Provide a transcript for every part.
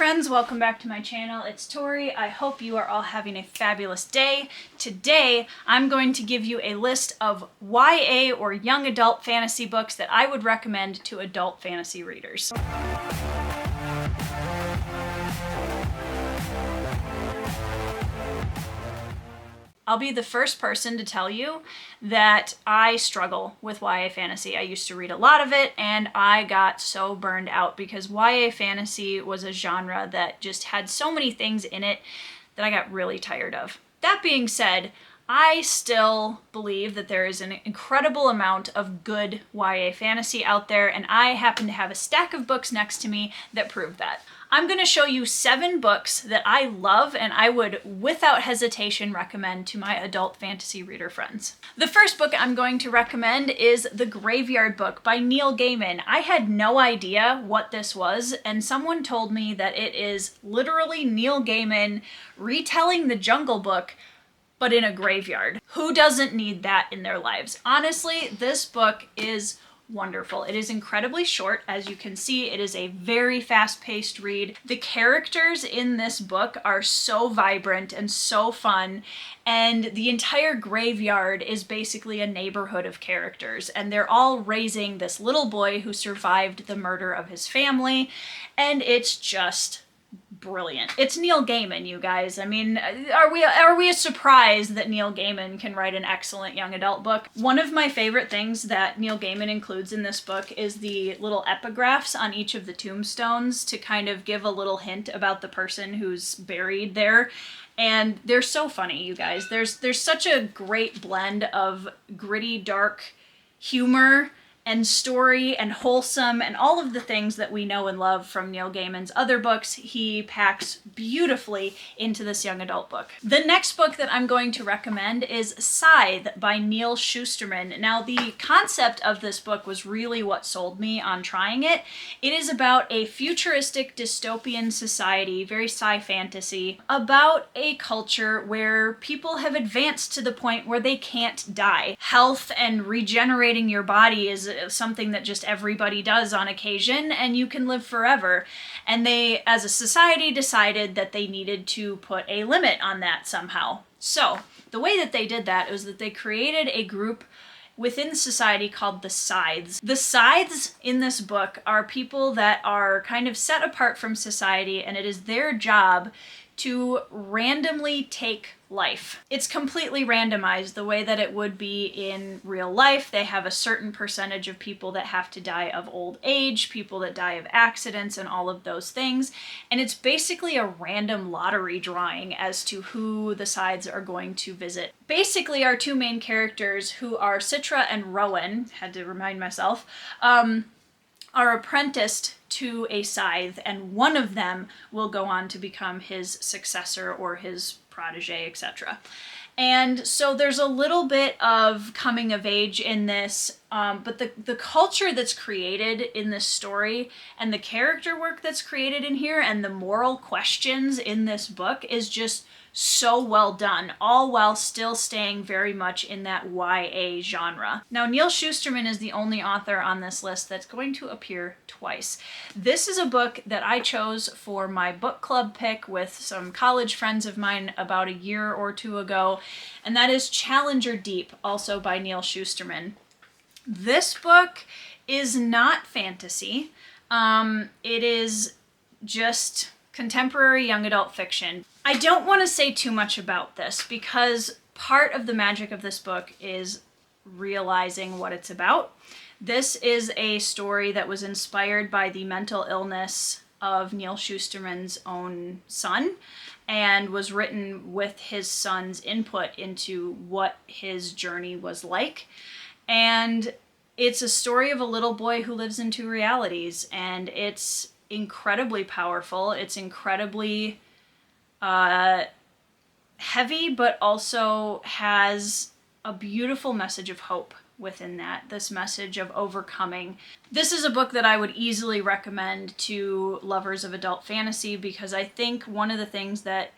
friends, welcome back to my channel. It's Tori. I hope you are all having a fabulous day. Today, I'm going to give you a list of YA or young adult fantasy books that I would recommend to adult fantasy readers. I'll be the first person to tell you that I struggle with YA fantasy. I used to read a lot of it and I got so burned out because YA fantasy was a genre that just had so many things in it that I got really tired of. That being said, I still believe that there is an incredible amount of good YA fantasy out there, and I happen to have a stack of books next to me that prove that. I'm going to show you 7 books that I love and I would, without hesitation, recommend to my adult fantasy reader friends. The first book I'm going to recommend is The Graveyard Book by Neil Gaiman. I had no idea what this was, and someone told me that it is literally Neil Gaiman retelling the Jungle Book, but in a graveyard. Who doesn't need that in their lives? Honestly, this book is wonderful. It is incredibly short. As you can see, it is a very fast-paced read. The characters in this book are so vibrant and so fun, and the entire graveyard is basically a neighborhood of characters, and they're all raising this little boy who survived the murder of his family, and it's just brilliant. It's Neil Gaiman, you guys. I mean, are we surprised that Neil Gaiman can write an excellent young adult book? One of my favorite things that Neil Gaiman includes in this book is the little epigraphs on each of the tombstones to kind of give a little hint about the person who's buried there. And they're so funny, you guys. There's such a great blend of gritty, dark humor and story and wholesome and all of the things that we know and love from Neil Gaiman's other books. He packs beautifully into this young adult book. The next book that I'm going to recommend is Scythe by Neal Shusterman. Now, the concept of this book was really what sold me on trying it. It is about a futuristic dystopian society, very sci-fantasy, about a culture where people have advanced to the point where they can't die. Health and regenerating your body is something that just everybody does on occasion, and you can live forever. And they, as a society, decided that they needed to put a limit on that somehow. So the way that they did that was that they created a group within society called the Scythes. The Scythes in this book are people that are kind of set apart from society, and it is their job to randomly take life. It's completely randomized the way that it would be in real life. They have a certain percentage of people that have to die of old age, people that die of accidents, and all of those things. And it's basically a random lottery drawing as to who the Scythes are going to visit. Basically, our 2 main characters, who are Citra and Rowan, had to remind myself, are apprenticed to a scythe, and one of them will go on to become his successor or his protege, etc. And so there's a little bit of coming of age in this, but the culture that's created in this story and the character work that's created in here and the moral questions in this book is just so well done, all while still staying very much in that YA genre. Now, Neal Shusterman is the only author on this list that's going to appear twice. This is a book that I chose for my book club pick with some college friends of mine about a year or 2 ago, and that is Challenger Deep, also by Neal Shusterman. This book is not fantasy. It is just contemporary young adult fiction. I don't want to say too much about this because part of the magic of this book is realizing what it's about. This is a story that was inspired by the mental illness of Neal Shusterman's own son and was written with his son's input into what his journey was like. And it's a story of a little boy who lives in 2 realities, and it's incredibly powerful. It's incredibly heavy, but also has a beautiful message of hope within that, this message of overcoming. This is a book that I would easily recommend to lovers of adult fantasy because I think one of the things that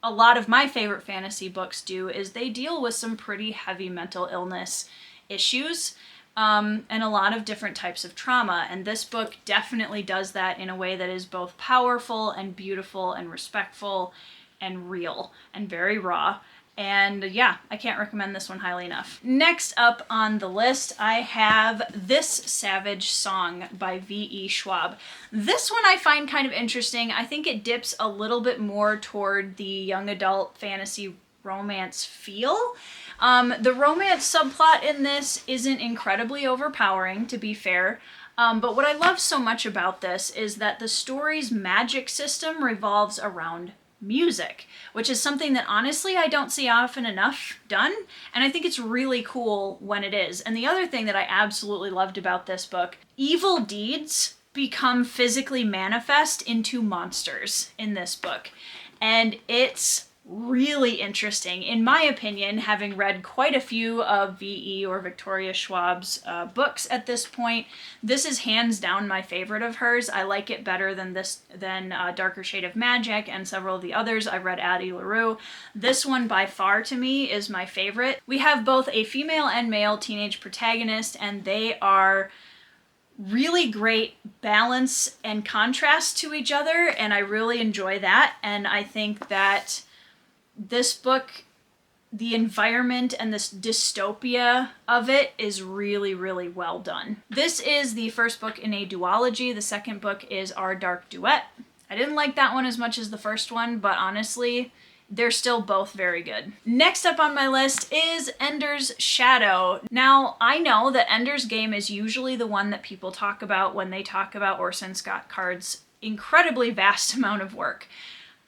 a lot of my favorite fantasy books do is they deal with some pretty heavy mental illness issues, and a lot of different types of trauma. And this book definitely does that in a way that is both powerful and beautiful and respectful and real and very raw. And yeah, I can't recommend this one highly enough. Next up on the list, I have This Savage Song by V.E. Schwab. This one I find kind of interesting. I think it dips a little bit more toward the young adult fantasy romance feel. The romance subplot in this isn't incredibly overpowering, to be fair. But what I love so much about this is that the story's magic system revolves around music, which is something that honestly I don't see often enough done, and I think it's really cool when it is. And the other thing that I absolutely loved about this book, evil deeds become physically manifest into monsters in this book, and it's really interesting. In my opinion, having read quite a few of V.E. or Victoria Schwab's books at this point, this is hands down my favorite of hers. I like it better than Darker Shade of Magic and several of the others. I read Addie LaRue. This one by far to me is my favorite. We have both a female and male teenage protagonist, and they are really great balance and contrast to each other, and I really enjoy that. And I think that this book, the environment and this dystopia of it is really, really well done. This is the first book in a duology. The second book is Our Dark Duet. I didn't like that one as much as the first one, but honestly, they're still both very good. Next up on my list is Ender's Shadow. Now, I know that Ender's Game is usually the one that people talk about when they talk about Orson Scott Card's incredibly vast amount of work.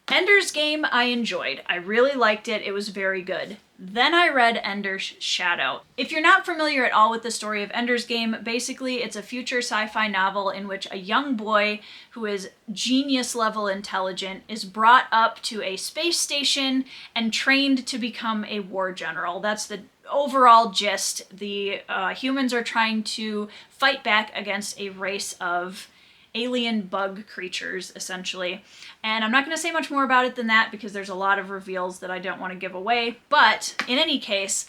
Ender's Game I enjoyed. I really liked it. It was very good. Then I read Ender's Shadow. If you're not familiar at all with the story of Ender's Game, basically it's a future sci-fi novel in which a young boy who is genius level intelligent is brought up to a space station and trained to become a war general. That's the overall gist. The humans are trying to fight back against a race of alien bug creatures, essentially. And I'm not going to say much more about it than that because there's a lot of reveals that I don't want to give away. But in any case,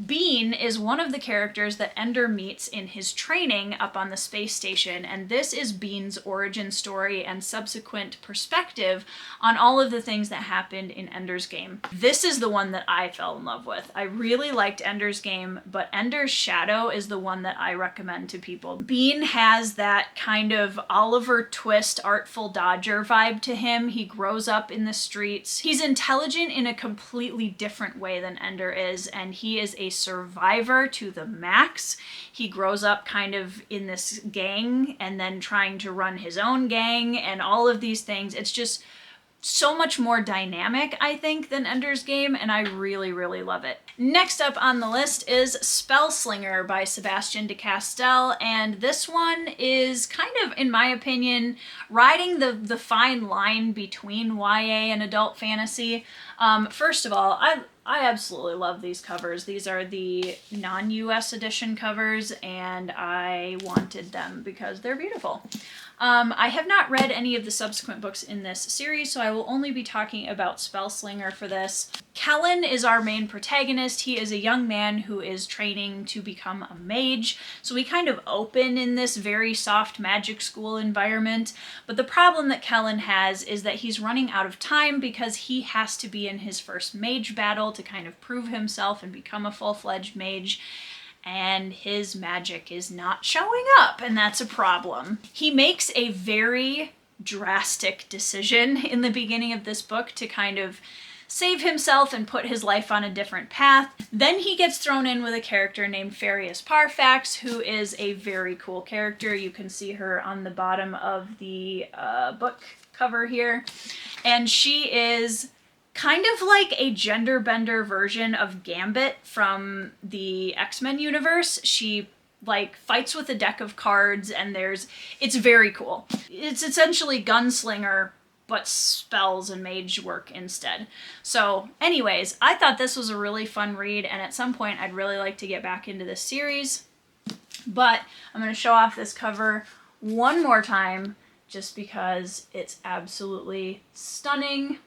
Bean is one of the characters that Ender meets in his training up on the space station, and this is Bean's origin story and subsequent perspective on all of the things that happened in Ender's Game. This is the one that I fell in love with. I really liked Ender's Game, but Ender's Shadow is the one that I recommend to people. Bean has that kind of Oliver Twist, Artful Dodger vibe to him. He grows up in the streets. He's intelligent in a completely different way than Ender is, and he is a survivor to the max. He grows up kind of in this gang and then trying to run his own gang and all of these things. It's just so much more dynamic, I think, than Ender's Game, and I really, really love it. Next up on the list is Spellslinger by Sebastian de Castell, and this one is kind of, in my opinion, riding the fine line between YA and adult fantasy. First of all, I absolutely love these covers. These are the non-US edition covers, and I wanted them because they're beautiful. I have not read any of the subsequent books in this series, so I will only be talking about Spellslinger for this. Kellen is our main protagonist. He is a young man who is training to become a mage, so we kind of open in this very soft magic school environment, but the problem that Kellen has is that he's running out of time because he has to be in his first mage battle to kind of prove himself and become a full-fledged mage, and his magic is not showing up, and that's a problem. He makes a very drastic decision in the beginning of this book to kind of save himself and put his life on a different path. Then he gets thrown in with a character named Farius Parfax, who is a very cool character. You can see her on the bottom of the book cover here, and she is kind of like a gender bender version of Gambit from the X-Men universe. She like fights with a deck of cards, and it's very cool. It's essentially Gunslinger, but spells and mage work instead. So anyways, I thought this was a really fun read, and at some point I'd really like to get back into this series. But I'm going to show off this cover one more time just because it's absolutely stunning.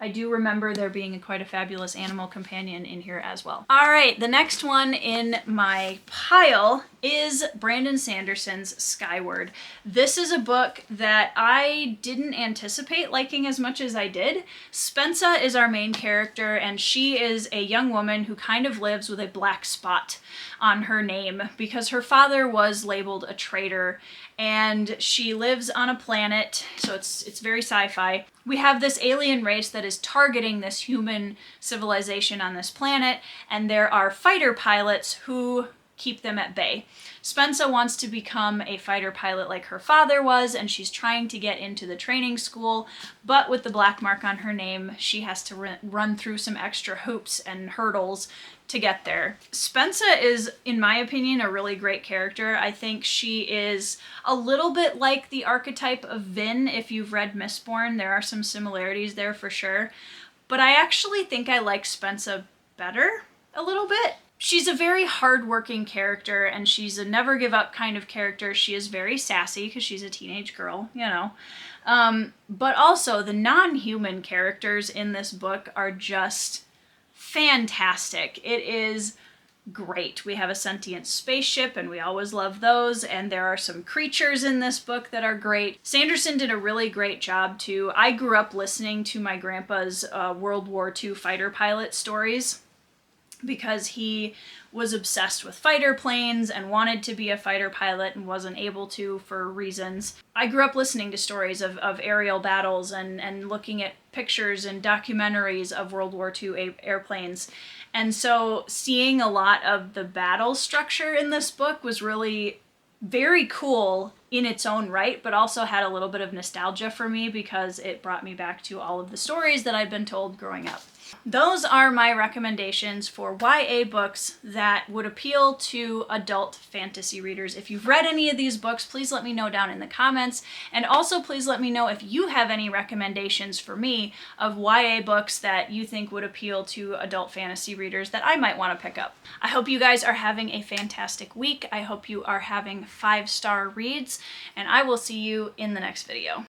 I do remember there being quite a fabulous animal companion in here as well. All right, the next one in my pile is Brandon Sanderson's Skyward. This is a book that I didn't anticipate liking as much as I did. Spensa is our main character, and she is a young woman who kind of lives with a black spot on her name because her father was labeled a traitor, and she lives on a planet, so it's very sci-fi. We have this alien race that is targeting this human civilization on this planet, and there are fighter pilots who keep them at bay. Spensa wants to become a fighter pilot like her father was, and she's trying to get into the training school, but with the black mark on her name, she has to run through some extra hoops and hurdles to get there. Spensa is, in my opinion, a really great character. I think she is a little bit like the archetype of Vin. If you've read Mistborn, there are some similarities there for sure. But I actually think I like Spensa better a little bit. She's a very hardworking character, and she's a never give up kind of character. She is very sassy because she's a teenage girl, you know. But also the non-human characters in this book are just fantastic. It is great. We have a sentient spaceship, and we always love those, and there are some creatures in this book that are great. Sanderson did a really great job too. I grew up listening to my grandpa's World War II fighter pilot stories because he was obsessed with fighter planes and wanted to be a fighter pilot and wasn't able to for reasons. I grew up listening to stories of aerial battles and looking at pictures and documentaries of World War II airplanes. And so seeing a lot of the battle structure in this book was really very cool in its own right, but also had a little bit of nostalgia for me because it brought me back to all of the stories that I'd been told growing up. Those are my recommendations for YA books that would appeal to adult fantasy readers. If you've read any of these books, please let me know down in the comments. And also please let me know if you have any recommendations for me of YA books that you think would appeal to adult fantasy readers that I might want to pick up. I hope you guys are having a fantastic week. I hope you are having 5-star reads, and I will see you in the next video.